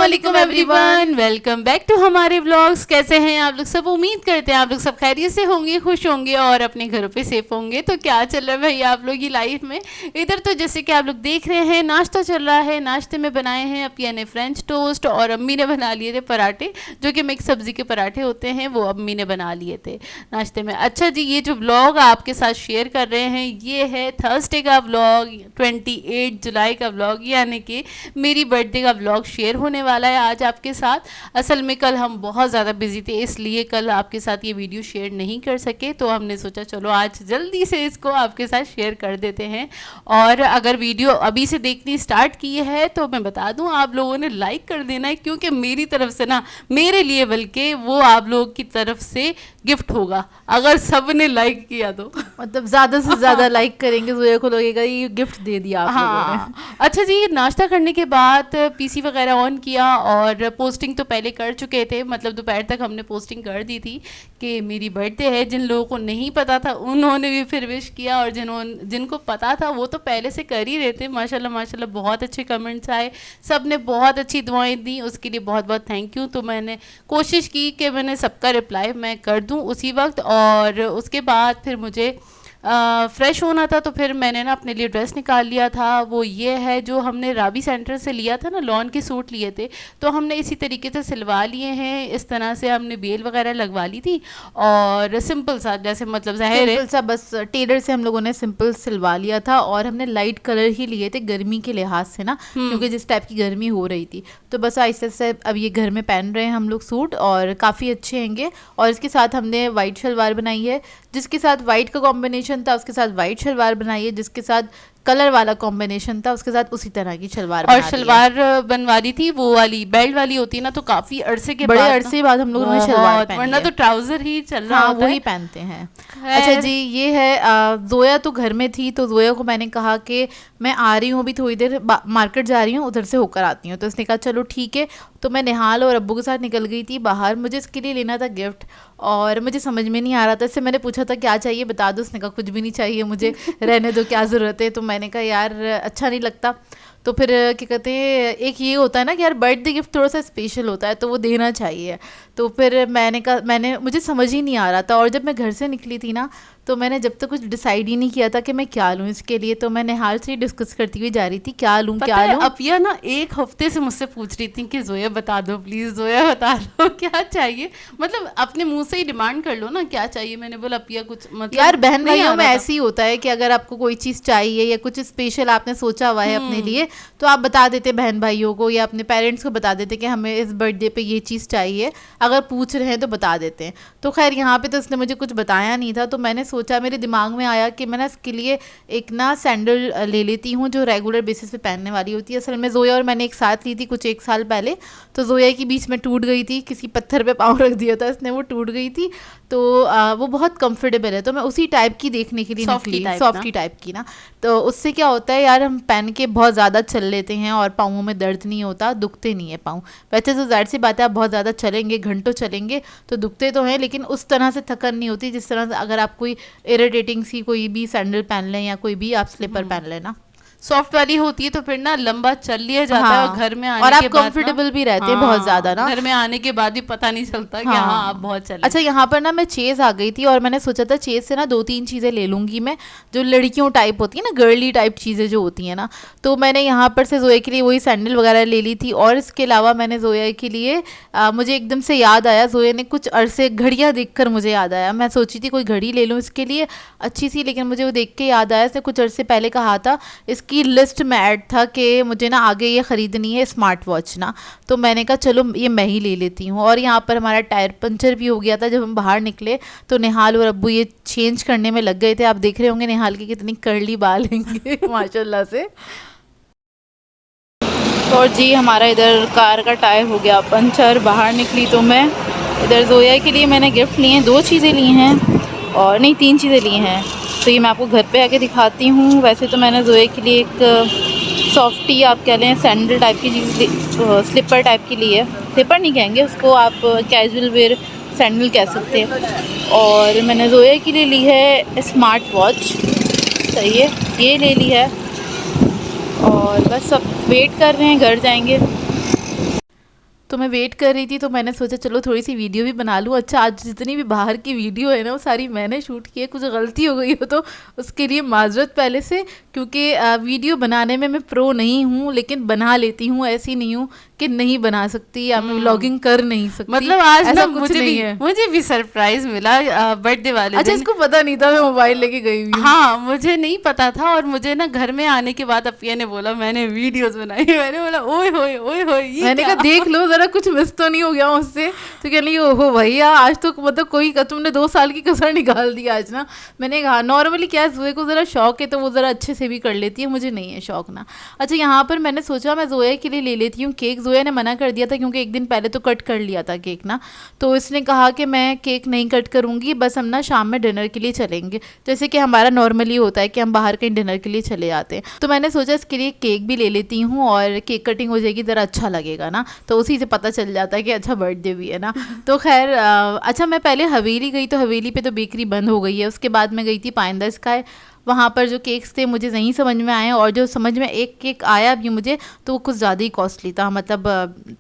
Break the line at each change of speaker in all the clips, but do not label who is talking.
अस्सलामुअलैकुम everyone, welcome back to हमारे vlogs. कैसे हैं आप लोग सब? उम्मीद करते हैं आप लोग सब खैरियत से होंगे, खुश होंगे और अपने घरों पे सेफ होंगे। तो क्या चल रहा है भाई आप लोग की लाइफ में? इधर तो जैसे कि आप लोग देख रहे हैं नाश्ता चल रहा है। नाश्ते में बनाए हैं अपिया ने फ्रेंच टोस्ट और अम्मी ने बना लिए थे पराठे, जो कि मिक्स सब्जी के पराठे होते हैं, वो अम्मी ने बना लिए थे नाश्ते में। अच्छा जी, ये जो व्लॉग आपके साथ शेयर कर रहे हैं ये है थर्सडे का व्लॉग, 28 जुलाई का व्लॉग, यानी कि मेरी बर्थडे का व्लॉग शेयर होने वाला है आज आपके साथ। असल में कल हम बहुत ज़्यादा बिजी थे, इसलिए कल आपके साथ ये वीडियो शेयर नहीं कर सके, तो हमने सोचा चलो आज जल्दी से इसको आपके साथ शेयर कर देते हैं। और अगर वीडियो अभी से देखनी स्टार्ट की है तो मैं बता दूं आप लोगों ने लाइक कर देना है, क्योंकि मेरी तरफ से ना, मेरे लिए बल्कि वो आप लोग की तरफ से गिफ्ट होगा अगर सब ने लाइक किया तो।
मतलब ज़्यादा से ज़्यादा लाइक करेंगे तो को लगेगा ये गिफ्ट दे दिया आप लोगों ने।
अच्छा जी, नाश्ता करने के बाद पीसी वगैरह ऑन किया और पोस्टिंग तो पहले कर चुके थे, मतलब दोपहर तक हमने पोस्टिंग कर दी थी कि मेरी बर्थडे है। जिन लोगों को नहीं पता था उन्होंने भी फिर विश किया, और जिनको पता था वो तो पहले से कर ही रहे थे। माशाल्लाह माशाल्लाह बहुत अच्छे कमेंट्स आए, सब ने बहुत अच्छी दुआएं दी, उसके लिए बहुत बहुत थैंक यू। तो मैंने कोशिश की कि मैंने सबका रिप्लाई मैं कर दूं उसी वक्त, और उसके बाद फिर मुझे फ़्रेश होना था, तो फिर मैंने ना अपने लिए ड्रेस निकाल लिया था। वो ये है जो हमने राबी सेंटर से लिया था ना, लॉन के सूट लिए थे, तो हमने इसी तरीके से सिलवा लिए हैं। इस तरह से हमने बेल वगैरह लगवा ली थी और सिंपल सा, जैसे मतलब ज़ाहिर है
सिंपल सा, बस टेलर से हम लोगों ने सिंपल सिलवा लिया था। और हमने लाइट कलर ही लिए थे गर्मी के लिहाज से ना, क्योंकि जिस टाइप की गर्मी हो रही थी, तो बस ऐसे से अब ये घर में पहन रहे हैं हम लोग सूट, और काफ़ी अच्छे हैंगे। और इसके साथ हमने वाइट शलवार बनाई है, जिसके साथ वाइट का कॉम्बिनेशन था उसके साथ वाइट शलवार बनाई है, जिसके साथ कलर वाला कॉम्बिनेशन था उसके साथ उसी तरह की शलवार
और शलवार बनवा ली थी, वो वाली बेल्ट वाली होती है ना, तो काफी अरसे के
बड़े अरसे बाद हम लोगों ने शलवार पहनी,
वरना तो ट्राउजर ही चल रहा होता
वही पहनते हैं। अच्छा जी, ये है जोया तो घर में थी, तो जोया को मैंने कहा कि मैं आ रही हूँ अभी थोड़ी देर, मार्केट जा रही हूँ, उधर से होकर आती हूँ। तो उसने कहा चलो ठीक है। तो मैं निहाल और अब्बू के साथ निकल गई थी बाहर, मुझे इसके लिए लेना था गिफ्ट, और मुझे समझ में नहीं आ रहा था। इससे मैंने पूछा था क्या चाहिए बता दो, उसने कहा कुछ भी नहीं चाहिए मुझे, रहने दो क्या ज़रूरत है। तो मैंने कहा यार अच्छा नहीं लगता। तो फिर क्या कहते हैं, एक ये होता है ना कि यार बर्थडे गिफ्ट थोड़ा सा स्पेशल होता है तो वो देना चाहिए। तो फिर मैंने कहा, मुझे समझ ही नहीं आ रहा था। और जब मैं घर से निकली थी ना, तो मैंने जब तक कुछ डिसाइड ही नहीं किया था कि मैं क्या लूँ इसके लिए, तो मैं निहाल से डिस्कस करती हुई जा रही थी क्या लूँ क्या लूँ।
अपिया ना एक हफ्ते से मुझसे पूछ रही थी कि जोया बता दो प्लीज़, जोया बता दो क्या चाहिए, मतलब अपने मुंह से ही डिमांड कर लो ना क्या चाहिए। मैंने बोला अपिया कुछ, मतलब
यार बहन भाइयों में ऐसे ही होता है कि अगर आपको कोई चीज़ चाहिए या कुछ स्पेशल आपने सोचा हुआ है अपने लिए, तो आप बता देते बहन भाइयों को या अपने पेरेंट्स को बता देते कि हमें इस बर्थडे पे ये चीज़ चाहिए, अगर पूछ रहे हैं तो बता देते हैं। तो खैर यहाँ पे तो उसने मुझे कुछ बताया नहीं था, तो मैंने सोचा, मेरे दिमाग में आया कि मैं ना इसके लिए एक ना सैंडल ले लेती हूँ जो रेगुलर बेसिस पे पहनने वाली होती है। असल में जोया और मैंने एक साथ ली थी कुछ 1 साल पहले, तो जोया की बीच में टूट गई थी, किसी पत्थर पे पाँव रख दिया था इसने, वो टूट गई थी। तो वो बहुत कंफर्टेबल है, तो मैं उसी टाइप की देखने के लिए निकली, सॉफ्टी टाइप की ना। तो उससे क्या होता है यार, हम पहन के बहुत ज़्यादा चल लेते हैं और पाँवों में दर्द नहीं होता, दुखते नहीं है पाँव। वैसे तो जाहिर सी बात है आप बहुत ज़्यादा चलेंगे, घंटों चलेंगे तो दुखते तो हैं, लेकिन उस तरह से थकन नहीं होती जिस तरह से अगर आप कोई इरिटेटिंग सी कोई भी सैंडल पहन लें या कोई भी आप स्लीपर पहन लें ना,
सॉफ्ट वाली होती है तो फिर ना लंबा चल लिया जाता है, और घर में आने
और आप
के बाद
कंफर्टेबल भी रहते हैं बहुत ज्यादा ना, घर
में आने के बाद भी पता नहीं चलता कि हाँ आप बहुत चले।
अच्छा, यहाँ पर ना मैं चेज आ गई थी और मैंने सोचा था चेज से ना 2-3 चीज़ें ले लूँगी मैं, जो लड़कियों टाइप होती है ना, गर्ली टाइप चीज़ें जो होती हैं ना। तो मैंने यहाँ पर से जोया के लिए वही सैंडल वगैरह ले ली थी, और इसके अलावा मैंने जोया के लिए मुझे एकदम से याद आया, जोया ने कुछ अरसे घड़ियाँ देख मुझे याद आया, मैं सोची थी कोई घड़ी ले लूँ इसके लिए अच्छी सी, लेकिन मुझे वो देख के याद आया, इसने कुछ अरसे पहले कहा था, इसकी लिस्ट में ऐड था कि मुझे ना आगे ये ख़रीदनी है स्मार्ट वॉच ना। तो मैंने कहा चलो ये मैं ही ले लेती हूँ। और यहाँ पर हमारा टायर पंचर भी हो गया था जब हम बाहर निकले, तो निहाल और अब्बू ये चेंज करने में लग गए थे। आप देख रहे होंगे निहाल की कितनी कर्ली बाल हैंगे माशाल्लाह से। और जी हमारा इधर कार का टायर हो गया पंचर, बाहर निकली तो मैं इधर जोया के लिए मैंने गिफ्ट लिए हैं, 2 चीज़ें ली हैं, और नहीं 3 चीज़ें ली हैं। तो ये मैं आपको घर पे आके दिखाती हूँ। वैसे तो मैंने जोया के लिए एक सॉफ्टी आप कह लें सैंडल टाइप की चीज़, स्लीपर टाइप की ली है, स्लीपर नहीं कहेंगे उसको, आप कैजुअल वेयर सैंडल कह सकते हैं। और मैंने जोया के लिए ली है स्मार्ट वॉच, सही है, ये ले ली है। और बस अब वेट कर रहे हैं, घर जाएंगे। तो मैं वेट कर रही थी, तो मैंने सोचा चलो थोड़ी सी वीडियो भी बना लूँ। अच्छा, आज जितनी भी बाहर की वीडियो है ना वो सारी मैंने शूट की है। कुछ गलती हो गई हो तो उसके लिए माजरत पहले से, क्योंकि वीडियो बनाने में मैं प्रो नहीं हूँ, लेकिन बना लेती हूँ। ऐसी नहीं हूँ कि नहीं बना सकती या मैं व्लॉगिंग कर नहीं सकती।
मतलब आज
ऐसा
ना
कुछ नहीं है।
मुझे भी सरप्राइज मिला बर्थडे वाले
अच्छा,
दिन।
इसको पता नहीं था मैं मोबाइल लेके गई हुई हूँ।
हाँ, मुझे नहीं पता था, और मुझे ना घर में आने के बाद अपिया ने बोला मैंने वीडियोस बनाई। मैंने बोला ओए होए ओए होए, ये
मैंने
क्या?
कहा देख लो जरा कुछ मिस तो नहीं हो गया मुझसे। तो कह रही ओहो भैया, आज तो मतलब कोई तुमने 2 साल की कसर निकाल दी आज ना। मैंने कहा नॉर्मली क्या है, जोया को ज़रा शौक है तो वो ज़रा अच्छे से भी कर लेती है, मुझे नहीं है शौक ना। अच्छा, यहाँ पर मैंने सोचा मैं जोया के लिए ले लेती हूँ केक। जोया ने मना कर दिया था क्योंकि एक दिन पहले तो कट कर लिया था केक ना, तो इसने कहा कि मैं केक नहीं कट करूँगी, बस हम ना शाम में डिनर के लिए चलेंगे, जैसे कि हमारा नॉर्मली होता है कि हम बाहर कहीं डिनर के लिए चले जाते हैं। तो मैंने सोचा इसके लिए केक भी ले लेती हूँ और केक कटिंग हो जाएगी, ज़रा अच्छा लगेगा ना, तो उसी से पता चल जाता है कि अच्छा बर्थडे भी है ना। तो खैर अच्छा, मैं पहले हवेली गई तो हवेली पे तो बेकरी बंद हो गई है। उसके बाद मैं गई थी पाइन द स्काई। वहाँ पर जो केक्स थे मुझे नहीं समझ में आए, और जो समझ में एक केक आया भी मुझे तो वो कुछ ज़्यादा ही कॉस्टली था, मतलब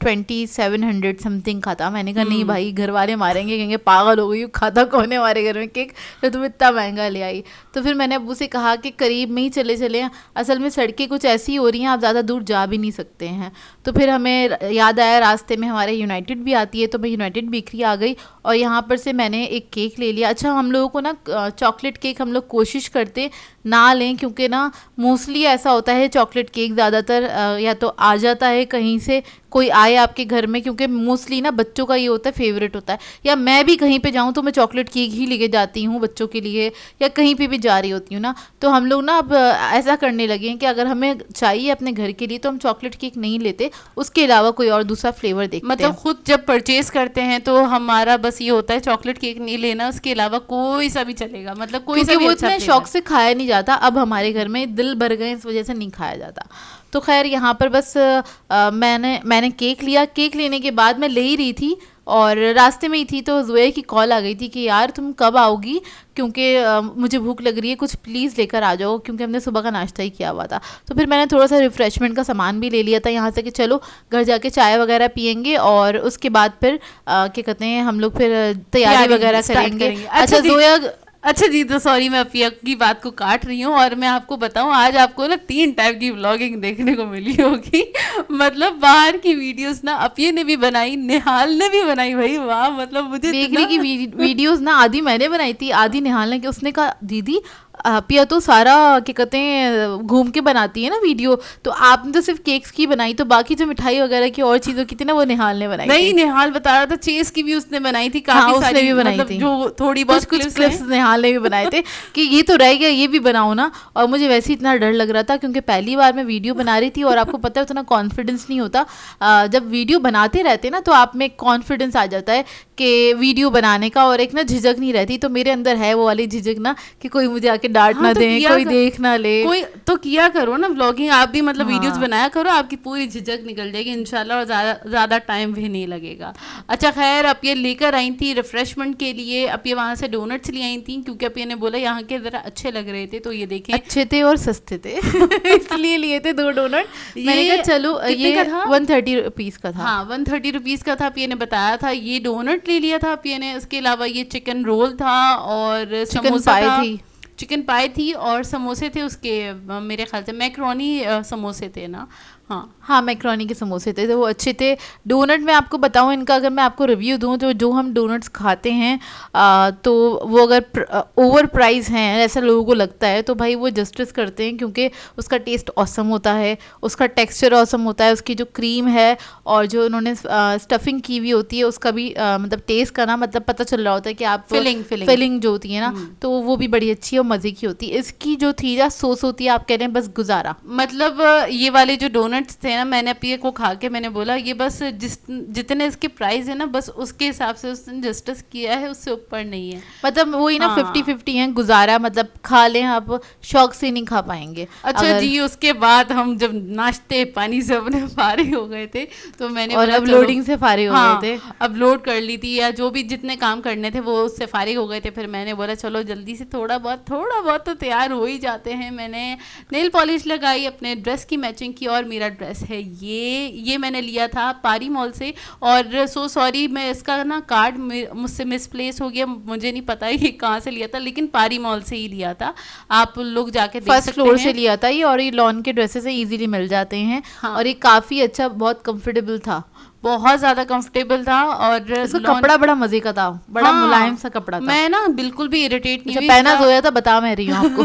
2700 समथिंग का था। मैंने कहा नहीं भाई, घर वाले मारेंगे, कहेंगे पागल हो गई, खाता कौन है हमारे घर में केक तो तुम इतना महंगा ले आई। तो फिर मैंने अब्बू से कहा कि करीब में ही चले चले, असल में सड़कें कुछ ऐसी हो रही हैं, आप ज़्यादा दूर जा भी नहीं सकते हैं। तो फिर हमें याद आया रास्ते में हमारे यूनाइटेड भी आती है, तो मैं यूनाइटेड बेकरी आ गई और यहाँ पर से मैंने एक केक ले लिया। अच्छा, हम लोगों को ना चॉकलेट केक हम लोग कोशिश करते ना लें, क्योंकि ना मोस्टली ऐसा होता है चॉकलेट केक ज़्यादातर या तो आ जाता है कहीं से, कोई आए आपके घर में, क्योंकि मोस्टली ना बच्चों का ये होता है फेवरेट होता है। या मैं भी कहीं पे जाऊँ तो मैं चॉकलेट केक ही लेके जाती हूँ बच्चों के लिए, या कहीं पे भी जा रही होती हूँ ना। तो हम लोग ना अब ऐसा करने लगे हैं कि अगर हमें चाहिए अपने घर के लिए तो हम चॉकलेट केक नहीं लेते, उसके अलावा कोई और दूसरा फ्लेवर देखते हैं।
मतलब खुद जब परचेज करते हैं तो हमारा बस ये होता है चॉकलेट केक नहीं लेना, उसके अलावा कोई सा भी चलेगा, मतलब कोई सा भी
वो
अच्छा
इतने
फ्लेवर।
शौक से खाया नहीं जाता। अब हमारे घर में दिल भर गए, इस वजह से नहीं खाया जाता। तो खैर यहाँ पर बस मैंने केक लिया। केक लेने के बाद मैं ले ही रही थी और रास्ते में ही थी तो जोया की कॉल आ गई थी कि यार तुम कब आओगी, क्योंकि मुझे भूख लग रही है, कुछ प्लीज़ लेकर आ जाओ, क्योंकि हमने सुबह का नाश्ता ही किया हुआ था। तो फिर मैंने थोड़ा सा रिफ़्रेशमेंट का सामान भी ले लिया था यहाँ से कि चलो घर जाके चाय वगैरह पियेंगे और उसके बाद फिर क्या कहते हैं हम लोग फिर तैयारी वगैरह करेंगे। अच्छा जोया,
अच्छा जी, तो सॉरी मैं अपिया की बात को काट रही हूँ, और मैं आपको बताऊँ आज आपको ना 3 टाइप की व्लॉगिंग देखने को मिली होगी। मतलब बाहर की वीडियोस ना अपिया ने भी बनाई, निहाल ने भी बनाई। भाई वाह, मतलब मुझे
बेकरी की वीडियोस ना आधी मैंने बनाई थी, आधी निहाल ने की। उसने कहा दीदी पिया तो सारा क्या कहते हैं घूम के बनाती है ना वीडियो, तो आपने तो सिर्फ केक्स की बनाई, तो बाकी जो मिठाई वगैरह की और चीज़ों की थी ना वो निहाल ने बनाई।
नहीं, निहाल बता रहा था चेस की भी उसने बनाई थी, काफी
उसने
सारी
भी बनाई
मतलब
थी,
जो थोड़ी बहुत
कुछ क्लिप्स निहाल ने भी बनाए थे कि ये तो रह गया, ये भी बनाओ ना। और मुझे वैसे ही इतना डर लग रहा था क्योंकि पहली बार मैं वीडियो बना रही थी, और आपको पता है उतना कॉन्फिडेंस नहीं होता। जब वीडियो बनाते रहते ना तो आप में कॉन्फिडेंस आ जाता है कि वीडियो बनाने का, और एक ना झिझक नहीं रहती। तो मेरे अंदर है वो वाली झिझक ना कि कोई मुझे आके डांट ना दे, कोई देख ना ले।
कोई तो किया करो ना व्लॉगिंग आप भी, मतलब वीडियोस बनाया करो, आपकी पूरी झिझक निकल जाएगी इंशाल्लाह, और ज़्यादा टाइम भी नहीं लगेगा। अच्छा खैर, अब ये लेकर आई थी रिफ्रेशमेंट के लिए, अब ये वहाँ से डोनट्स ले आई थी क्योंकि अब ये ने बोला यहाँ के ज़रा अच्छे लग रहे थे, तो ये देखें
अच्छे थे और सस्ते थे इसलिए लिए थे 2 डोनट। मैंने कहा चलो, ये 130 रुपीज़ का था।
हाँ, 130 रुपीज़ का था। अब ये ने बताया था, ये डोनट ले लिया था अब ये ने। इसके अलावा ये चिकन रोल था और समोसा था, चिकन पाई थी और समोसे थे उसके, मेरे ख्याल से मैक्रोनी समोसे थे ना। हाँ,
मैक्रोनी के समोसे थे, वो अच्छे थे। डोनट मैं आपको बताऊं इनका, अगर मैं आपको रिव्यू दूं तो जो हम डोनट्स खाते हैं तो वो अगर ओवर प्राइस हैं ऐसा लोगों को लगता है, तो भाई वो जस्टिस करते हैं, क्योंकि उसका टेस्ट ऑसम होता है, उसका टेक्सचर ऑसम होता है, उसकी जो क्रीम है और जो उन्होंने स्टफिंग की हुई होती है उसका भी मतलब टेस्ट का ना मतलब पता चल रहा होता है कि आप फिलिंग जो होती है ना, तो वो भी बड़ी अच्छी है और मज़े की होती है। इसकी जो थी ना सोस होती है, आप कह रहे हैं बस गुजारा।
मतलब ये वाले जो डोनट थे ना, मैंने अपिया को खा के मैंने बोला ये बस जितने इसके प्राइस है ना बस उसके हिसाब से उसने जस्टिस किया है, उससे ऊपर नहीं है।
मतलब वही ना 50-50 है, गुजारा मतलब खा लें, आप शौक से नहीं खा पाएंगे।
अच्छा जी, उसके बाद हम जब नाश्ते पानी से अपने फारिग हो गए थे तो मैंने
और अपलोडिंग से फारिग हो गए थे,
अपलोड कर ली थी या जो भी जितने काम करने थे वो उससे फारिग हो गए थे। फिर मैंने बोला चलो जल्दी से थोड़ा बहुत तो तैयार हो ही जाते हैं। मैंने नेल पॉलिश लगाई, अपने ड्रेस की मैचिंग की और मेरा ड्रेस है ये मैंने लिया था पारी मॉल से। और सो सॉरी, मैं इसका ना कार्ड मुझसे मिसप्लेस हो गया, मुझे नहीं पता ये कहाँ से लिया था, लेकिन पारी मॉल से ही लिया था। आप लोग जाके देख
फर्स्ट
सकते
फ्लोर
हैं।
से लिया था ये, और ये लॉन के ड्रेसेस इजीली मिल जाते हैं।
हाँ।
और ये काफी अच्छा, बहुत कंफर्टेबल था,
बहुत ज़्यादा कंफर्टेबल था। और
इसका कपड़ा बड़ा मजे का था, बड़ा
हाँ,
मुलायम सा कपड़ा था।
मैं ना बिल्कुल भी इरिटेट नहीं
अच्छा,
हुई
पहना
इसका।
धोया था, बता मैं रही हूँ आपको।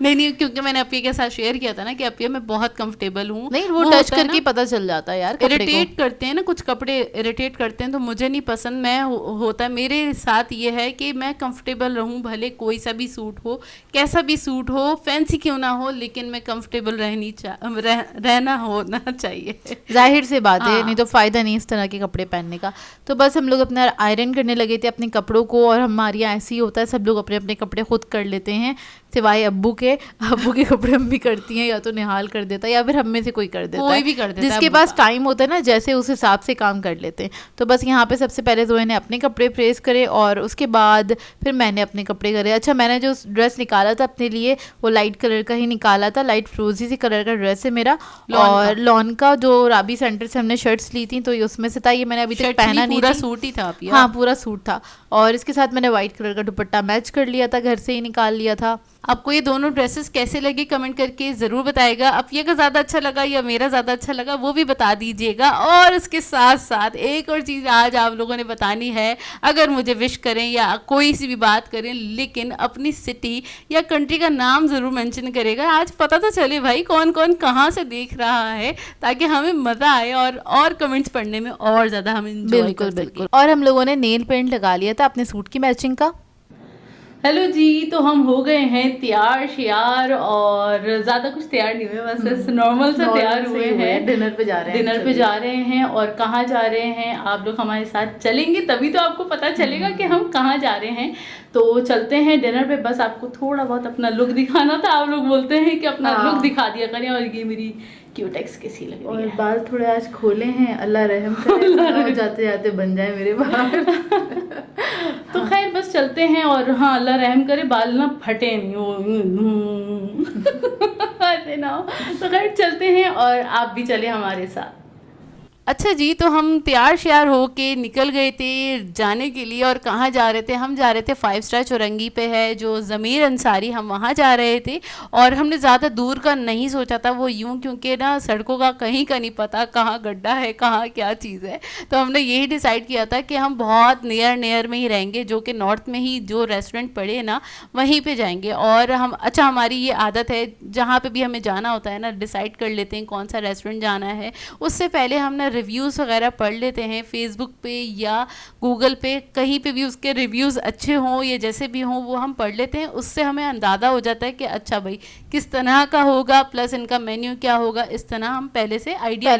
नहीं, क्योंकि मैंने अपिया के साथ शेयर किया था ना कि अपिया मैं बहुत कंफर्टेबल हूँ।
नहीं, वो टच करके ही पता चल जाता है यार कपड़े को।
इरिटेट करते हैं ना कुछ कपड़े, इरिटेट करते हैं, तो मुझे नहीं पसंद। मैं होता है मेरे साथ ये है कि मैं कंफर्टेबल रहूं, भले कोई सा भी सूट हो, कैसा भी सूट हो, फैंसी क्यों ना हो, लेकिन मैं कंफर्टेबल रहना होना चाहिए।
जाहिर सी बात है,
हाँ।
नहीं तो फायदा नहीं इस तरह के कपड़े पहनने का। तो बस हम लोग अपना आयरन करने लगे थे अपने कपड़ों को, और हमारे यहाँ ऐसे ही होता है, सब लोग अपने अपने कपड़े खुद कर लेते हैं, सिवाय अब्बू के कपड़े हम भी करती हैं, या तो निहाल कर देता है या फिर हम में से कोई कर देता है,
कोई भी कर देता है
जिसके
अब्बू
पास
का।
टाइम होता है ना, जैसे उस हिसाब से काम कर लेते हैं। तो बस यहाँ पे सबसे पहले जोए ने अपने कपड़े प्रेस करे, और उसके बाद फिर मैंने अपने कपड़े करे। अच्छा, मैंने जो ड्रेस निकाला था अपने लिए वो लाइट कलर का ही निकाला था, लाइट फ्रोजी सी कलर का ड्रेस है मेरा। और लॉन का जो राबी सेंटर से हमने शर्ट्स ली थी, तो ये उसमें से था, ये मैंने अभी तक पहना नहीं,
पूरा सूट ही था अपिया।
हाँ पूरा सूट था। और इसके साथ मैंने व्हाइट कलर का दुपट्टा मैच कर लिया था, घर से ही निकाल लिया था।
आपको ये दोनों ड्रेसेस कैसे लगे कमेंट करके ज़रूर बताएगा। अपिया का ज़्यादा अच्छा लगा या मेरा ज़्यादा अच्छा लगा वो भी बता दीजिएगा। और इसके साथ साथ एक और चीज़ आज आप लोगों ने बतानी है, अगर मुझे विश करें या कोई सी भी बात करें, लेकिन अपनी सिटी या कंट्री का नाम ज़रूर मेंशन करेगा। आज पता तो चले भाई कौन कौन कहाँ से देख रहा है, ताकि हमें मज़ा आए और कमेंट्स पढ़ने में और ज़्यादा हम एंजॉय
बिल्कुल बिल्कुल। और हम लोगों ने नेल पेंट लगा लिया था अपने सूट की मैचिंग का।
हेलो जी, तो हम हो गए हैं तैयार श्यार, और ज़्यादा कुछ तैयार नहीं हुए, बस नॉर्मल सा तैयार हुए हैं।
डिनर पे जा रहे हैं।
डिनर पे जा रहे हैं, और कहाँ जा रहे हैं आप लोग हमारे साथ चलेंगे तभी तो आपको पता चलेगा कि हम कहाँ जा रहे हैं। तो चलते हैं डिनर पे। बस आपको थोड़ा बहुत अपना लुक दिखाना था, आप लोग बोलते हैं कि अपना लुक दिखा दिया करें, और ये मेरी क्यूटेक्स कैसी लग रही
और
है।
बाल थोड़े आज खोले हैं, अल्लाह रहम करे, जाते जाते बन जाए मेरे बाल।
तो खैर बस चलते हैं, और हाँ अल्लाह रहम करे बाल ना फटे नहीं वो ऐसे ना हो। तो खैर चलते हैं, और आप भी चले हमारे साथ। अच्छा जी, तो हम तैयार श्यार होके निकल गए थे जाने के लिए। और कहाँ जा रहे थे? हम जा रहे थे 5 स्टार चौरंगी पे है जो ज़मीर अंसारी, हम वहाँ जा रहे थे। और हमने ज़्यादा दूर का नहीं सोचा था, वो यूँ क्योंकि ना सड़कों का कहीं का नहीं पता, कहाँ गड्ढा है कहाँ क्या चीज़ है। तो हमने यही डिसाइड किया था कि हम बहुत नियर में ही रहेंगे, जो कि नॉर्थ में ही जो रेस्टोरेंट पड़े ना वहीं पर जाएंगे। और हम अच्छा, हमारी ये आदत है जहाँ पर भी हमें जाना होता है ना, डिसाइड कर लेते हैं कौन सा रेस्टोरेंट जाना है, उससे पहले हमने रिव्यूज़ वगैरह पढ़ लेते हैं फेसबुक पे या गूगल पे, कहीं पे भी उसके रिव्यूज़ अच्छे हों या जैसे भी हों वो हम पढ़ लेते हैं। उससे हमें अंदाज़ा हो जाता है कि अच्छा भाई किस तरह का होगा, प्लस इनका मेन्यू क्या होगा। इस तरह हम पहले से आइडिया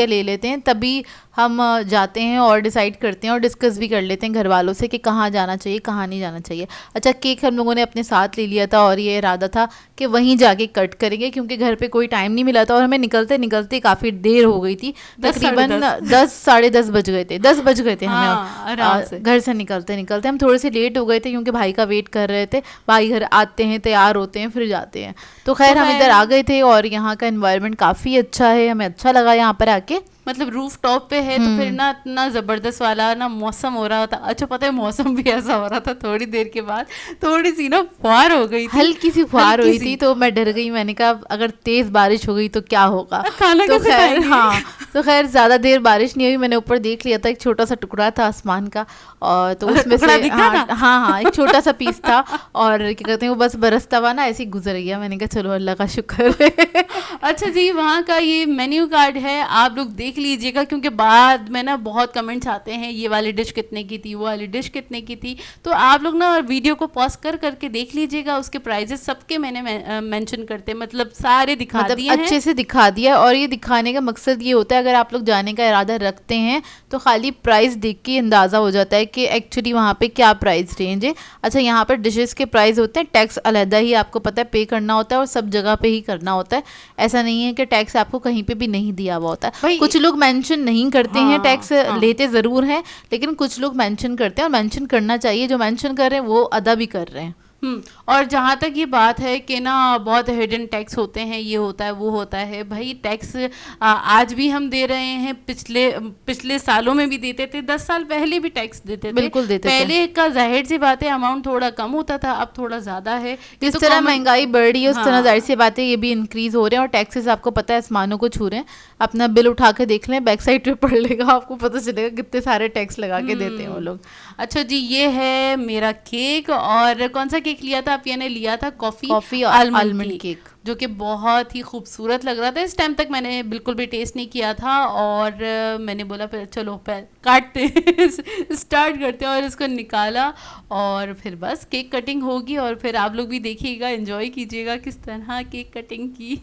ले लेते हैं, तभी हम जाते हैं और डिसाइड करते हैं और डिस्कस भी कर लेते हैं घर वालों से कि कहाँ जाना चाहिए कहाँ नहीं जाना चाहिए। अच्छा, केक हम लोगों ने अपने साथ ले लिया था, और ये इरादा था कि वहीं जाके कट करेंगे, क्योंकि घर पे कोई टाइम नहीं मिला था और हमें निकलते निकलते काफ़ी देर हो गई थी। तकरीबन 10 साढ़े 10 बज गए थे, 10 बज गए थे हमें घर से निकलते निकलते। हम थोड़े से लेट हो गए थे क्योंकि भाई का वेट कर रहे थे। भाई घर आते हैं, तैयार होते हैं, फिर जाते हैं। तो खैर हम इधर आ गए थे, और यहाँ का एनवायरनमेंट काफ़ी अच्छा है, हमें अच्छा लगा यहाँ पर आके।
मतलब रूफ टॉप पे है, तो फिर ना इतना ज़बरदस्त वाला ना मौसम हो रहा था। अच्छा पता है मौसम भी ऐसा हो रहा था, थोड़ी देर के बाद थोड़ी सी ना फुहार हो गई थी,
हल्की सी फुहार हुई थी, तो मैं डर गई। मैंने कहा अगर तेज बारिश हो गई तो क्या होगा,
खाना
तो
कैसे
खैर
खाएंगे?
हाँ, तो खैर ज़्यादा देर बारिश नहीं हुई। मैंने ऊपर देख लिया था, एक छोटा सा टुकड़ा था आसमान का, और तो उसमें से हाँ एक छोटा सा पीस था, और क्या कहते हैं वो बस बरसता हुआ ना ऐसे ही गुजर गया। मैंने कहा चलो अल्लाह का शुक्र है।
अच्छा जी, वहाँ का ये मेन्यू कार्ड है, आप लोग देख लीजिएगा, क्योंकि बाद में ना बहुत कमेंट्स आते हैं ये वाली डिश कितने की थी, वो वाली डिश कितने की थी। तो आप लोग ना वीडियो को पॉज करके देख लीजिएगा, उसके प्राइजेस सबके मैंने मेंशन करते, मतलब सारे दिखा दिए हैं,
अच्छे से दिखा दिया। और ये दिखाने का मकसद ये होता है, अगर आप लोग जाने का इरादा रखते हैं तो खाली प्राइस देख के अंदाज़ा हो जाता है कि एक्चुअली वहाँ पे क्या प्राइस रेंज है। अच्छा, यहाँ पर डिशेस के प्राइस होते हैं, टैक्स अलहदा ही आपको पता है पे करना होता है, और सब जगह पे ही करना होता है। ऐसा नहीं है कि टैक्स आपको कहीं पे भी नहीं दिया हुआ होता है। कुछ लोग मेंशन नहीं करते हैं, टैक्स लेते ज़रूर हैं, लेकिन कुछ लोग मेंशन करते हैं, और मेंशन करना चाहिए। जो मेंशन कर रहे हैं वो अदा भी कर रहे हैं।
और जहाँ तक ये बात है कि ना बहुत हिडन टैक्स होते हैं, ये होता है वो होता है, भाई टैक्स आज भी हम दे रहे हैं, पिछले पिछले सालों में भी देते थे, 10 साल पहले भी टैक्स देते थे।
बिल्कुल देते थे।
पहले का जाहिर सी बात है अमाउंट थोड़ा कम होता था, अब थोड़ा ज़्यादा है।
जिस तरह महंगाई बढ़ रही है उस तरह
हाँ।
जाहिर सी बात है ये भी इंक्रीज हो रहे हैं, और टैक्सेस आपको पता है आसमानों को छू रहे हैं। अपना बिल उठा के देख लें, बैक साइड पे पढ़ लेगा, आपको पता चलेगा कितने सारे टैक्स लगा के देते हैं वो लोग।
अच्छा जी, ये है मेरा केक। और कौन सा केक लिया था? आप ने लिया था कॉफ़ी
और आलमंड केक,
जो कि बहुत ही खूबसूरत लग रहा था। इस टाइम तक मैंने बिल्कुल भी टेस्ट नहीं किया था, और मैंने बोला फिर चलो काटते स्टार्ट करते हैं, और इसको निकाला, और फिर बस केक कटिंग होगी, और फिर आप लोग भी देखिएगा, एंजॉय कीजिएगा किस तरह केक कटिंग की।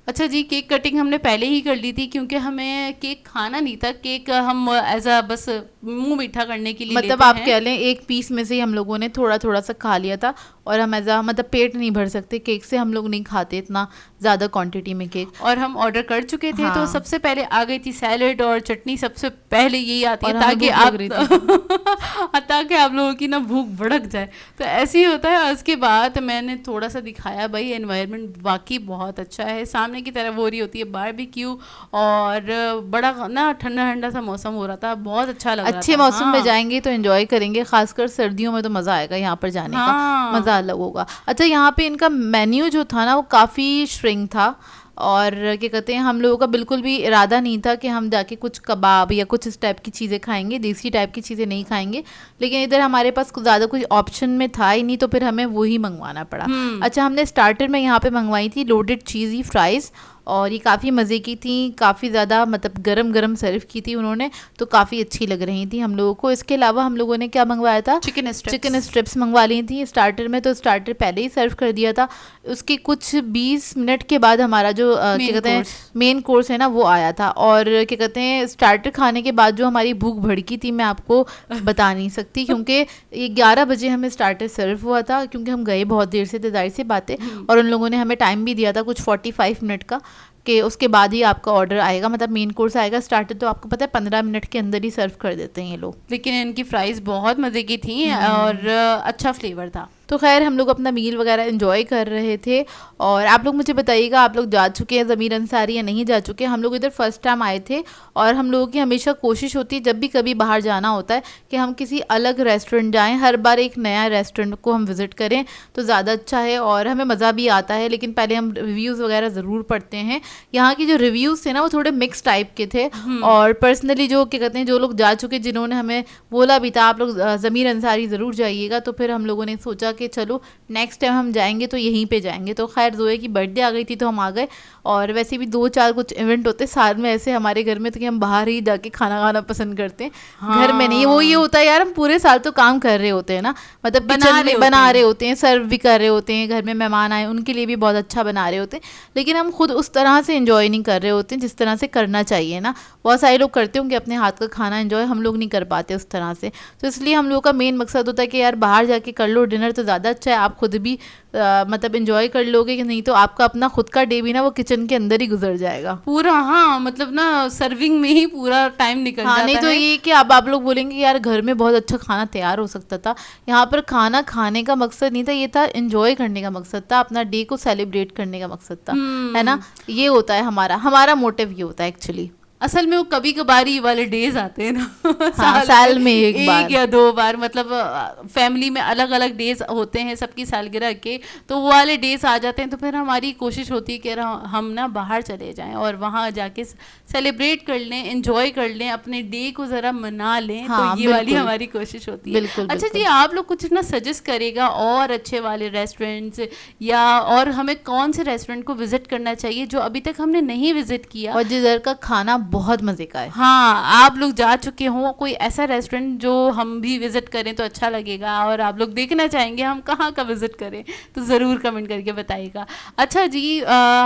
अच्छा जी, केक कटिंग हमने पहले ही कर ली थी, क्योंकि हमें केक खाना नहीं था। केक हम एज अ बस मुंह मीठा करने के लिए
मतलब
लेते
आप
हैं।
कह लें एक पीस में से ही हम लोगों ने थोड़ा थोड़ा सा खा लिया था, और हम एज मतलब पेट नहीं भर सकते केक से, हम लोग नहीं खाते इतना ज़्यादा क्वांटिटी में केक।
और हम ऑर्डर कर चुके थे,
हाँ।
तो सबसे पहले आ गई थी सैलेड और चटनी, सबसे पहले यही आती है,
और हमें
ताकि
भूख
आप
लग रही थी।
ताकि आप लोगों की ना भूख भड़क जाए। तो ऐसे ही होता है। उसके बाद मैंने थोड़ा सा दिखाया, भाई एनवायरनमेंट वाकई बहुत अच्छा है, सामने की तरफ हो रही होती है बारबेक्यू, और बड़ा ना ठंडा ठंडा सा मौसम हो रहा था, बहुत अच्छा लग रहा था।
अच्छे मौसम में
हाँ।
जाएंगे तो एंजॉय करेंगे, खासकर सर्दियों में तो मज़ा आएगा यहाँ पर जाने का,
हाँ।
मज़ा अलग होगा। अच्छा, यहाँ पे इनका मेन्यू जो था ना वो काफ़ी श्रिंक था, और क्या कहते हैं हम लोगों का बिल्कुल भी इरादा नहीं था कि हम जाके कुछ कबाब या कुछ इस टाइप की चीज़ें खाएंगे, देसी टाइप की चीज़ें नहीं खाएंगे। लेकिन इधर हमारे पास ज़्यादा कुछ ऑप्शन में था ही नहीं, तो फिर हमें वही मंगवाना पड़ा। अच्छा, हमने स्टार्टर में यहाँ पे मंगवाई थी लोडेड चीज़ी फ्राइज़, और ये काफ़ी मज़े की थी, काफ़ी ज़्यादा मतलब गरम गरम सर्व की थी उन्होंने, तो काफ़ी अच्छी लग रही थी हम लोगों को। इसके अलावा हम लोगों ने क्या मंगवाया था, चिकन स्ट्रिप्स मंगवा ली थी स्टार्टर में, तो स्टार्टर पहले ही सर्व कर दिया था। उसके कुछ 20 मिनट के बाद हमारा जो क्या कहते हैं मेन कोर्स है ना वो आया था। और क्या कहते हैं स्टार्टर खाने के बाद जो हमारी भूख भड़की थी मैं आपको बता नहीं सकती, क्योंकि ये 11 बजे हमें स्टार्टर सर्व हुआ था, क्योंकि हम गए बहुत देर से थे, जाहिर सी बात है, और उन लोगों ने हमें टाइम भी दिया था कुछ 45 मिनट का, कि उसके बाद ही आपका ऑर्डर आएगा, मतलब मेन कोर्स आएगा। स्टार्टर तो आपको पता है 15 मिनट के अंदर ही सर्व कर देते हैं ये लोग।
लेकिन इनकी फ्राइज बहुत मज़े की थी, और अच्छा फ्लेवर था।
तो खैर हम लोग अपना मील वगैरह एंजॉय कर रहे थे। और आप लोग मुझे बताइएगा, आप लोग जा चुके हैं ज़मीर अंसारी या नहीं जा चुके? हम लोग इधर फर्स्ट टाइम आए थे, और हम लोगों की हमेशा कोशिश होती है जब भी कभी बाहर जाना होता है कि हम किसी अलग रेस्टोरेंट जाएं, हर बार एक नया रेस्टोरेंट को हम विज़िट करें तो ज़्यादा अच्छा है और हमें मज़ा भी आता है। लेकिन पहले हम रिव्यूज़ वगैरह ज़रूर पढ़ते हैं। यहाँ की जो रिव्यूज़ थे ना वो थोड़े मिक्स टाइप के थे, और पर्सनली जो क्या कहते हैं जो लोग जा चुके, जिन्होंने हमें बोला भी था आप लोग ज़मीर अंसारी ज़रूर जाइएगा, तो फिर हम लोगों ने सोचा कि चलो नेक्स्ट टाइम हम जाएंगे तो यहीं पे जाएंगे। तो खैर जोए की बर्थडे आ गई थी तो हम आ गए, और वैसे भी 2-4 कुछ इवेंट होते साल में ऐसे हमारे घर में, तो कि हम बाहर ही जाके खाना खाना पसंद करते हैं। हाँ। घर में नहीं, वो ये होता है यार हम पूरे साल तो काम कर रहे होते हैं ना, मतलब किचन में बना रहे होते हैं, सर्व भी कर रहे होते हैं, घर में मेहमान आए उनके लिए भी बहुत अच्छा बना रहे होते हैं, लेकिन हम खुद उस तरह से एंजॉय नहीं कर रहे होते हैं जिस तरह से करना चाहिए ना। बहुत सारे लोग करते होंगे अपने हाथ का खाना एंजॉय, हम लोग नहीं कर पाते उस तरह से। तो इसलिए हम लोग का मेन मकसद होता है कि यार बाहर जाके कर लो डिनर तो ज़्यादा अच्छा है, आप खुद भी मतलब एंजॉय कर लोगे, कि नहीं तो आपका अपना खुद का डे भी ना वो किचन के अंदर ही गुजर जाएगा पूरा।
हाँ, मतलब ना सर्विंग में ही पूरा टाइम निकल जाता है।
नहीं तो ये कि अब आप लोग बोलेंगे यार घर में बहुत अच्छा खाना तैयार हो सकता था, यहाँ पर खाना खाने का मकसद नहीं था, ये था एंजॉय करने का मकसद था, अपना डे को सेलिब्रेट करने का मकसद था, है ना। ये होता है हमारा मोटिव, ये होता है एक्चुअली।
असल में वो कभी कभारी वाले डेज आते हैं ना
हाँ, साल में एक बार।
या दो बार, मतलब फैमिली में अलग अलग डेज होते हैं सबकी सालगिरह के, तो वो वाले डेज आ जाते हैं, तो फिर हमारी कोशिश होती है कि हम ना बाहर चले जाएं और वहाँ जाके सेलिब्रेट कर लें, एंजॉय कर लें, अपने डे को ज़रा मना लें।
हाँ,
तो ये वाली
बिल्कुल।
हमारी कोशिश होती है।
बिल्कुल,
अच्छा जी,
बिल्कुल।
आप लोग कुछ ना सजेस्ट करेगा और अच्छे वाले रेस्टोरेंट्स, या और हमें कौन से रेस्टोरेंट को विजिट करना चाहिए जो अभी तक हमने नहीं विजिट किया?
और जिधर का खाना बहुत मजे का है।
हाँ, आप लोग जा चुके हो कोई ऐसा रेस्टोरेंट जो हम भी विजिट करें तो अच्छा लगेगा, और आप लोग देखना चाहेंगे हम कहाँ का विजिट करें, तो ज़रूर कमेंट करके बताइएगा। अच्छा जी,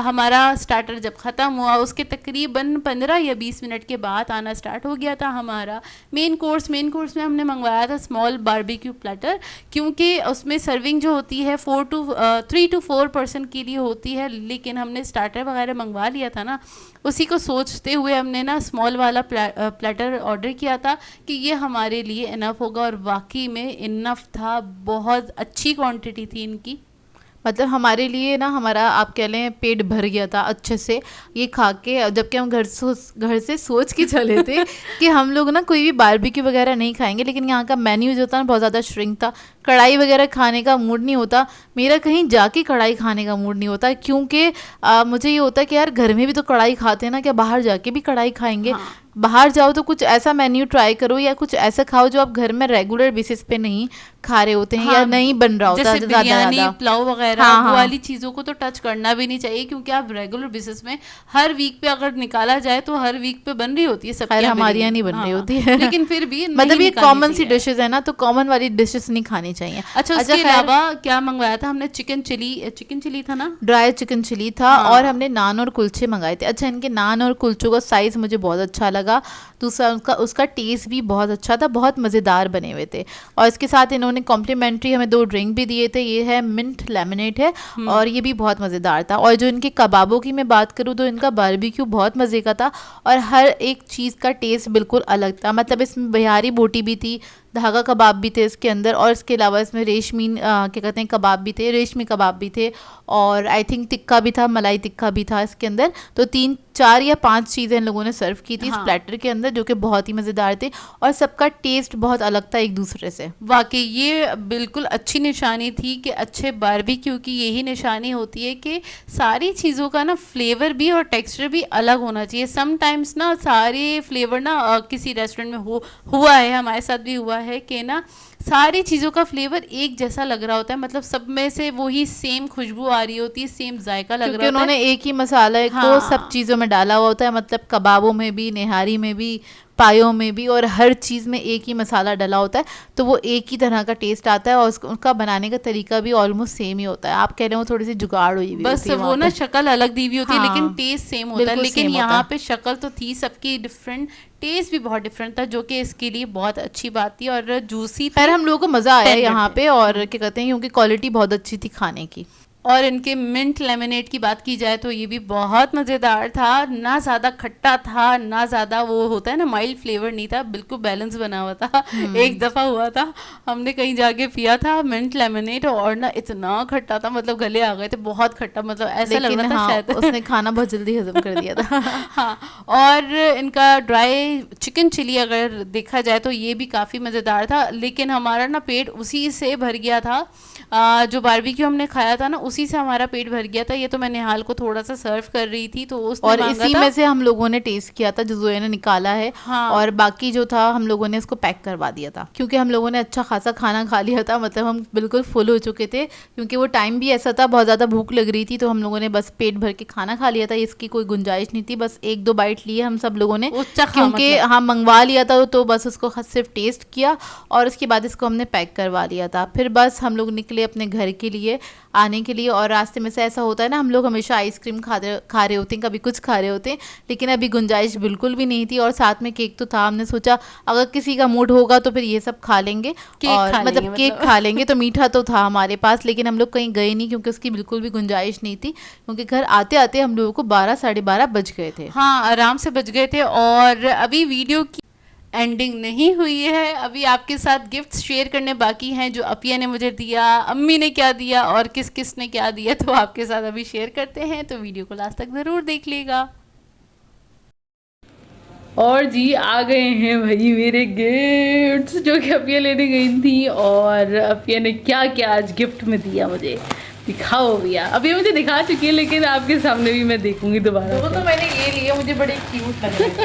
हमारा स्टार्टर जब ख़त्म हुआ उसके तकरीबन 15 या 20 मिनट के बाद आना स्टार्ट हो गया था हमारा मेन कोर्स। मेन कोर्स में हमने मंगवाया था स्मॉल बारबेक्यू प्लेटर, क्योंकि उसमें सर्विंग जो होती है 3 to 4 पर्सन के लिए होती है, लेकिन हमने स्टार्टर वगैरह मंगवा लिया था ना, उसी को सोचते हुए हमने ना स्मॉल वाला प्लेटर ऑर्डर किया था कि ये हमारे लिए इनफ होगा, और वाकई में इनफ था। बहुत अच्छी क्वांटिटी थी इनकी।
मतलब हमारे लिए ना, हमारा आप कह लें पेट भर गया था अच्छे से ये खा के, जबकि हम घर से सोच के चले थे कि हम लोग ना कोई भी बारबेक्यू वगैरह नहीं खाएंगे, लेकिन यहाँ का मेन्यू जो था ना बहुत ज़्यादा श्रिंक था। कढ़ाई वगैरह खाने का मूड नहीं होता मेरा, कहीं जाके कढ़ाई खाने का मूड नहीं होता, क्योंकि मुझे ये होता है कि यार घर में भी तो कढ़ाई खाते हैं ना, क्या बाहर जाके भी कढ़ाई खाएंगे?
हाँ।
बाहर जाओ तो कुछ ऐसा मेन्यू ट्राई करो, या कुछ ऐसा खाओ जो आप घर में रेगुलर बेसिस पे नहीं खा रहे होते हैं,
हाँ,
या नहीं बन रहा होता
जैसे बिरयानी, पुलाव वगैरह,
हाँ,
वो
हाँ।
वाली चीज़ों को तो टच करना भी नहीं चाहिए, क्योंकि आप रेगुलर बेसिस में हर वीक पे अगर निकाला जाए तो हर वीक पे बन रही होती है सबकी।
खैर हमारे यहाँ नहीं बन रही होती है
लेकिन फिर भी
मतलब ये
निकालनी
कॉमन सी
चाहिए।
डिशेज है ना, तो कॉमन वाली डिशेस नहीं खानी चाहिए।
अच्छा, उसके
खैर,
अलावा क्या मंगवाया था हमने? चिकन चिली था ना,
ड्राई चिकन चिली था।
हाँ।
और हमने नान और कुलचे मंगाए थे। अच्छा, इनके नान और कुलचों का साइज़ मुझे बहुत अच्छा लगा, दूसरा उसका टेस्ट भी बहुत अच्छा था, बहुत मज़ेदार बने हुए थे। और इसके साथ इन्होंने कॉम्प्लीमेंट्री हमें 2 ड्रिंक भी दिए थे, ये है मिंट लेमनेड है, और ये भी बहुत मज़ेदार था। और जो इनके कबाबों की मैं बात करूँ तो इनका बारबेक्यू बहुत मज़े का था, और हर एक चीज़ का टेस्ट बिल्कुल अलग था। मतलब इसमें बिहारी बोटी भी थी, धागा कबाब भी थे इसके अंदर, और इसके अलावा इसमें क्या कहते हैं कबाब भी थे, रेशमी कबाब भी थे, और आई थिंक टिक्का भी था, मलाई टिक्का भी था इसके अंदर। तो 3, 4 या 5 चीज़ें इन लोगों ने सर्व की थी इस प्लेटर के अंदर, जो कि बहुत ही मज़ेदार थे, और सबका टेस्ट बहुत अलग था एक दूसरे से।
वाकई ये बिल्कुल अच्छी निशानी थी कि अच्छे बारबेक्यू की यही निशानी होती है कि सारी चीज़ों का ना फ्लेवर भी और टेक्सचर भी अलग होना चाहिए। समटाइम्स ना सारे फ्लेवर ना किसी रेस्टोरेंट में हुआ है, हमारे साथ भी हुआ है कि ना सारी चीज़ों का फ्लेवर एक जैसा लग रहा होता है, मतलब सब में से वही सेम खुशबू आ रही होती है, सेम जायका लग रहा होता है,
उन्होंने एक ही मसाले को सब चीज़ों में डाला हुआ होता है, मतलब कबाबों में भी, निहारी में भी, पायों में भी, और हर चीज़ में एक ही मसाला डला होता है, तो वो एक ही तरह का टेस्ट आता है, और उसका बनाने का तरीका भी ऑलमोस्ट सेम ही होता है। आप कह रहे हो थोड़ी सी जुगाड़ हुई भी
बस वो ना शक्ल अलग दी हुई होती है, लेकिन टेस्ट सेम होता है। लेकिन यहाँ पे शक्ल तो थी सबकी डिफरेंट, टेस्ट भी बहुत डिफरेंट था, जो कि इसके लिए बहुत अच्छी बात थी, और जूसी थी।
खैर हम लोगों को मज़ा आया यहाँ पे, और क्या कहते हैं क्योंकि क्वालिटी बहुत अच्छी थी खाने की।
और इनके मिंट लेमनेड की बात की जाए तो ये भी बहुत मज़ेदार था, ना ज़्यादा खट्टा था ना ज़्यादा वो होता है ना माइल्ड फ्लेवर नहीं था, बिल्कुल बैलेंस बना हुआ था। एक दफ़ा हुआ था हमने कहीं जाके पिया था मिंट लेमनेड, और ना इतना खट्टा था, मतलब गले आ गए थे, बहुत खट्टा, मतलब ऐसा लग रहा था शायद
उसने खाना बहुत जल्दी हजम कर दिया था।
हाँ, और इनका ड्राई चिकन चिली अगर देखा जाए तो ये भी काफ़ी मज़ेदार था, लेकिन हमारा ना पेट उसी से भर गया था, जो बारबेक्यू हमने खाया था ना उसी से हमारा पेट भर गया था। ये तो मैं निहाल को थोड़ा सा सर्व कर रही थी, तो उसने
और इसी में से हम लोगों ने टेस्ट किया था जो जोया ने निकाला है।
हाँ।
और बाकी जो था हम लोगों ने इसको पैक करवा दिया था, क्योंकि हम लोगों ने अच्छा खासा खाना खा लिया था, मतलब हम बिल्कुल फुल हो चुके थे, क्योंकि वो टाइम भी ऐसा था, बहुत ज़्यादा भूख लग रही थी, तो हम लोगों ने बस पेट भर के खाना खा लिया था। इसकी कोई गुंजाइश नहीं थी, बस 1-2 बाइट लिए हम सब लोगों ने, क्योंकि हाँ मंगवा लिया था, तो बस उसको सिर्फ टेस्ट किया, और उसके बाद इसको हमने पैक करवा लिया था। फिर बस हम लोग निकले अपने घर के लिए आने के लिए, और रास्ते में से ऐसा होता है ना, हम लोग हमेशा आइसक्रीम खा रहे होते हैं, कभी कुछ खा रहे होते हैं, लेकिन अभी गुंजाइश बिल्कुल भी नहीं थी, और साथ में केक तो था। हमने सोचा अगर किसी का मूड होगा तो फिर ये सब खा लेंगे, और मतलब केक खा लेंगे, तो मीठा तो था हमारे पास, लेकिन हम लोग कहीं गए नहीं क्योंकि उसकी बिल्कुल भी गुंजाइश नहीं थी, क्योंकि घर आते आते हम लोगों को 12, 12:30 बज गए थे।
हाँ, आराम से बज गए थे। और अभी वीडियो की एंडिंग नहीं हुई है, अभी आपके साथ गिफ्ट्स शेयर करने बाकी हैं, जो अपिया ने मुझे दिया, अम्मी ने क्या दिया, और किस किस ने क्या दिया, तो आपके साथ अभी शेयर करते हैं, तो वीडियो को लास्ट तक ज़रूर देख लीजिएगा। और जी आ गए हैं भाई मेरे गिफ्ट्स जो कि अपिया लेने गई थी, और अपिया ने क्या क्या आज गिफ्ट में दिया मुझे। दिखाओ भैया, अभी मुझे दिखा चुकी है लेकिन आपके सामने भी मैं देखूंगी दोबारा।
वो तो मैंने ये लिया, मुझे बड़े क्यूट लग रहे थे।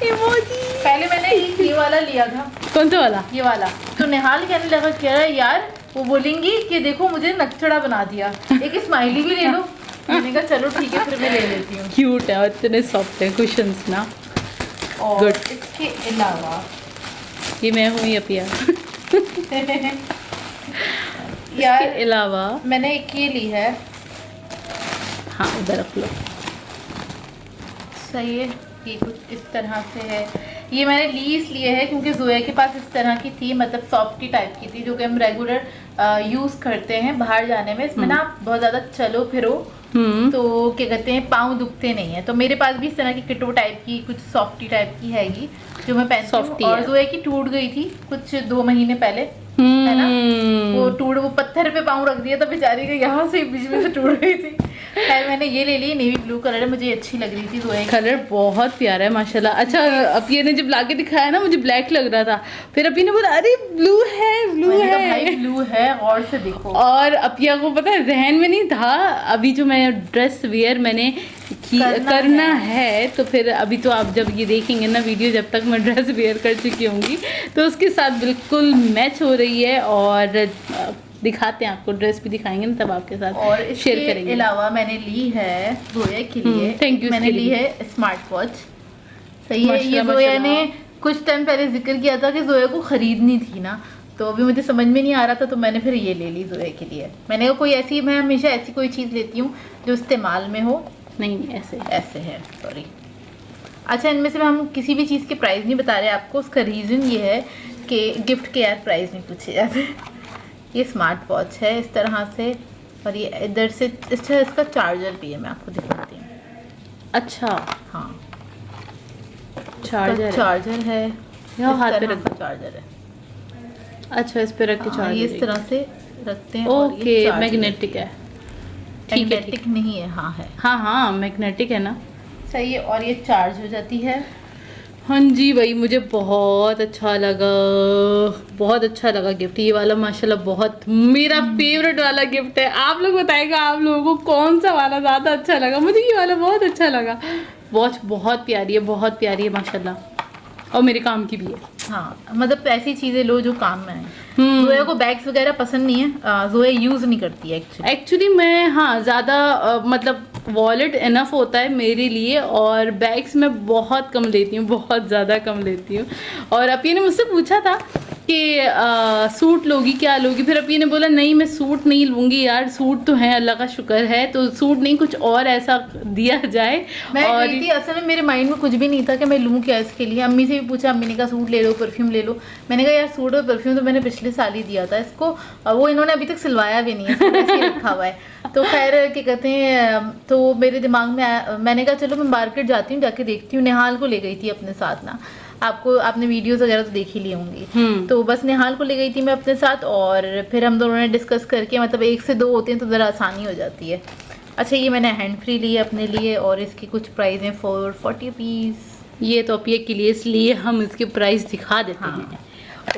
इमोजी।
पहले मैंने ये वाला लिया था।
कौन सा वाला?
ये वाला। तो निहाल कहने लगा कह रहा है यार, वो बोलेंगी कि देखो मुझे नकचड़ा बना दिया, एक स्माइली भी ले लो। मैंने कहा चलो ठीक है, फिर मैं ले लेती हूँ।
क्यूट है और इतने सॉफ्ट है कुशन्स ना।
और
Good.
इसके अलावा
ये मैं हूँ अपिया।
यार
इसके अलावा
मैंने एक ये ली है।
हाँ उधर रख लो।
सही है, ये कुछ इस तरह से है। ये मैंने ली इसलिए है क्योंकि जोया के पास इस तरह की थी, मतलब सॉफ्टी टाइप की थी, जो कि हम रेगुलर यूज़ करते हैं बाहर जाने में। इसमें ना आप बहुत ज़्यादा चलो फिरो तो क्या कहते हैं, पाँव दुखते नहीं है। तो मेरे पास भी इस तरह की किटो टाइप की कुछ सॉफ्टी टाइप की हैगी जो मैं पहनती हूँ। और जोया की टूट गई थी कुछ 2 महीने पहले, है ना। वो पत्थर पे पाँव रख दिया था बेचारी का, यहाँ से बीच में से टूट गई थी। खैर मैंने ये ले ली, नेवी ब्लू कलर है, मुझे अच्छी लग रही थी। जोया
कलर बहुत प्यारा है माशाल्लाह। अच्छा अपिया ने जब लाके दिखाया ना मुझे ब्लैक लग रहा था, फिर अपिया ने बोला अरे ब्लू है, ब्लू है।
भाई ब्लू है, और से देखो।
और अपिया को पता है जहन में नहीं था, अभी जो मैं ड्रेस वेयर मैंने करना है तो फिर अभी तो आप जब ये देखेंगे ना वीडियो, जब तक मैं ड्रेस वेयर कर चुकी होंगी तो उसके साथ बिल्कुल मैच हो रही है। और दिखाते हैं आपको, ड्रेस भी दिखाएंगे ना तब आपके साथ
और
शेयर करेंगे।
इसके अलावा मैंने ली है जोया के लिए,
थैंक यू।
मैंने ली है स्मार्ट वॉच। सही है, ये जोया ने कुछ टाइम पहले जिक्र किया था कि जोया को खरीदनी थी ना, तो अभी मुझे समझ में नहीं आ रहा था तो मैंने फिर ये ले ली जोया के लिए। मैंने कहा कोई ऐसी, मैं हमेशा ऐसी कोई चीज़ लेती हूँ जो इस्तेमाल में हो।
नहीं ऐसे
है, सॉरी। अच्छा, इनमें से हम किसी भी चीज़ के प्राइस नहीं बता रहे आपको, उसका रीज़न ये है कि गिफ्ट के यार प्राइस नहीं पूछे जाते। ये स्मार्ट वॉच है इस तरह से, और ये इधर से अच्छा इसका चार्जर भी है, मैं आपको दिखाती हूँ।
अच्छा
हाँ,
चार्जर
है,
यहाँ हाथ पे रख,
चार्जर है।
अच्छा इस पे रख के चार्जर
ये इस तरह से रखते हैं।
ओके, मैग्नेटिक है।
मैग्नेटिक नहीं है, हाँ है,
हाँ मैग्नेटिक है ना।
सही है। और ये चार्ज हो जाती है।
हाँ जी भाई, मुझे बहुत अच्छा लगा गिफ्ट ये वाला माशाल्लाह, बहुत मेरा फेवरेट वाला गिफ्ट है। आप लोग बताएगा आप लोगों को कौन सा वाला ज़्यादा अच्छा लगा। मुझे ये वाला बहुत अच्छा लगा। वॉच बहुत प्यारी है माशाल्लाह, और मेरे काम की भी है।
हाँ, मतलब ऐसी चीज़ें लो जो काम में आए। जोया को बैग्स वगैरह पसंद नहीं है, जोया यूज़ नहीं करती है
एक्चुअली मैं हाँ ज़्यादा मतलब वॉलेट इनफ होता है मेरे लिए, और बैग्स मैं बहुत कम लेती हूँ, बहुत ज़्यादा कम लेती हूँ। और अपिया ने मुझसे पूछा था कि सूट लोगी क्या लोगी, फिर अपिया ने बोला नहीं मैं सूट नहीं लूँगी यार, सूट तो है अल्लाह का शुक्र है, तो सूट नहीं कुछ और ऐसा दिया जाए।
मैं
और
गई थी, असल में मेरे माइंड में कुछ भी नहीं था कि मैं लूँ क्या इसके लिए। अम्मी से भी पूछा, अम्मी ने कहा सूट ले लो, परफ्यूम ले लो। मैंने कहा यार सूट और परफ्यूम तो मैंने पिछले साल ही दिया था इसको, वो इन्होंने अभी तक सिलवाया भी नहीं है, ऐसे ही रखा हुआ है। तो खैर क्या कहते हैं, तो मेरे दिमाग में आया, मैंने कहा चलो मैं मार्केट जाती हूँ, जाके देखती हूँ। निहाल को ले गई थी अपने साथ ना, आपने वीडियोस वगैरह तो देख ही ली होंगी। तो बस निहाल को ले गई थी मैं अपने साथ, और फिर हम दोनों ने डिस्कस करके, मतलब 1 से 2 होते हैं तो ज़रा आसानी हो जाती है। अच्छा, ये मैंने हैंड फ्री ली है अपने लिए, और इसकी कुछ प्राइस हैं 40 रुपीज़।
ये तो अपिया के लिए, इसलिए हम इसके प्राइस दिखा देते हैं।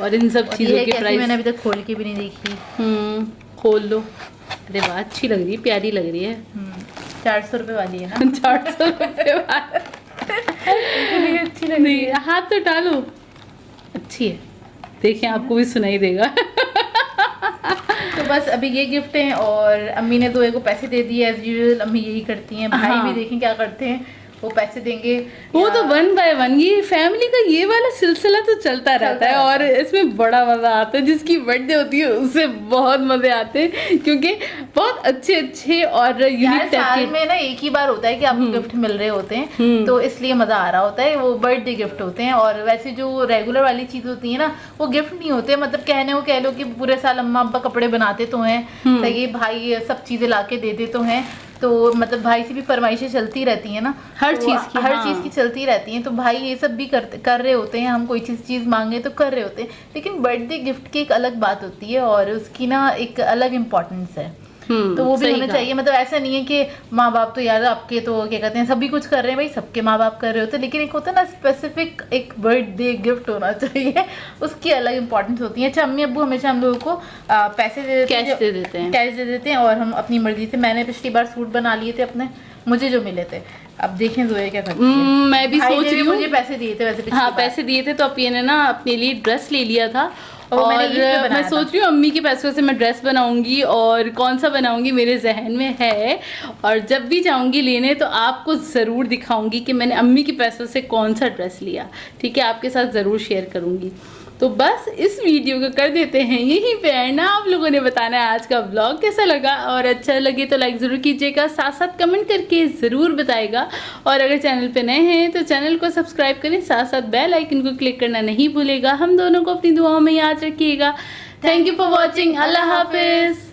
और इन सब चीज़ों के प्राइस
मैंने अभी तक खोल के भी नहीं देखी।
खोल लो। अरे वाह, अच्छी लग रही है, प्यारी लग रही है।
400 रुपये वाली है ना।
400 रुपये वाली
अच्छी लग रही है।
हाथ तो डालो, अच्छी है, देखिए आपको भी सुनाई देगा।
तो बस अभी ये गिफ्ट हैं, और अम्मी ने तो एक को पैसे दे दिए एज यूजुअल, अम्मी यही करती हैं। भाई भी देखें क्या करते हैं, वो पैसे देंगे,
वो तो 1 बाय 1 ये फैमिली का ये वाला सिलसिला तो चलता रहता है। और इसमें बड़ा मज़ा आता है, जिसकी बर्थडे होती है उससे बहुत मज़े आते हैं, क्योंकि बहुत अच्छे और यूनिक
साल में ना एक ही बार होता है कि आपको गिफ्ट मिल रहे होते हैं, तो इसलिए मज़ा आ रहा होता है। वो बर्थडे गिफ्ट होते हैं, और वैसे जो रेगुलर वाली चीज़ होती है ना, वो गिफ्ट नहीं होते। मतलब कहने को कह लो कि पूरे साल अम्मा अब्बा कपड़े बनाते तो हैं, सही, भाई सब चीज़ें ला के देते तो हैं, तो मतलब भाई से भी फरमाइशें चलती रहती हैं ना,
हर चीज़
की चलती रहती हैं। तो भाई ये सब भी कर रहे होते हैं, हम कोई चीज़ मांगे तो कर रहे होते हैं। लेकिन बर्थडे गिफ्ट की एक अलग बात होती है, और उसकी ना एक अलग इम्पोर्टेंस है। तो वो भी
सही
होने
कहा।
चाहिए। मतलब ऐसा नहीं है कि माँ बाप तो यार आपके तो क्या कहते हैं सभी कुछ कर रहे हैं, भाई सबके माँ बाप कर रहे होते हैं, लेकिन एक होता है ना स्पेसिफिक एक बर्थडे गिफ्ट होना चाहिए, उसकी अलग इंपॉर्टेंस होती है। अच्छा, अम्मी अब्बू हमेशा हम लोगों को पैसे दे देते हैं,
कैश दे देते हैं।
कैश दे देते हैं, और हम अपनी मर्जी से, मैंने पिछली बार सूट बना लिए थे अपने, मुझे जो मिले थे। अब देखें जोया क्या करती है।
मैं भी
भाई
सोच
ने
रही हूँ।
मुझे पैसे दिए थे वैसे पिछली
हाँ
बार।
पैसे दिए थे, तो अपिया ने ना अपने लिए ड्रेस ले लिया था,
और मैंने ईद पे
और
बनाया
मैं सोच रही हूँ अम्मी के पैसों से मैं ड्रेस बनाऊंगी, और कौन सा बनाऊंगी मेरे जहन में है, और जब भी जाऊंगी लेने तो आपको ज़रूर दिखाऊंगी कि मैंने अम्मी के पैसों से कौन सा ड्रेस लिया। ठीक है, आपके साथ ज़रूर शेयर करूंगी। तो बस इस वीडियो को कर देते हैं यहीं पे एंड। आप लोगों ने बताना है आज का व्लॉग कैसा लगा, और अच्छा लगे तो लाइक ज़रूर कीजिएगा, साथ साथ कमेंट करके ज़रूर बताइएगा, और अगर चैनल पे नए हैं तो चैनल को सब्सक्राइब करें, साथ साथ बेल आइकन को क्लिक करना नहीं भूलेगा। हम दोनों को अपनी दुआओं में याद रखिएगा। Thank you for watching. अल्लाह हाफिज़।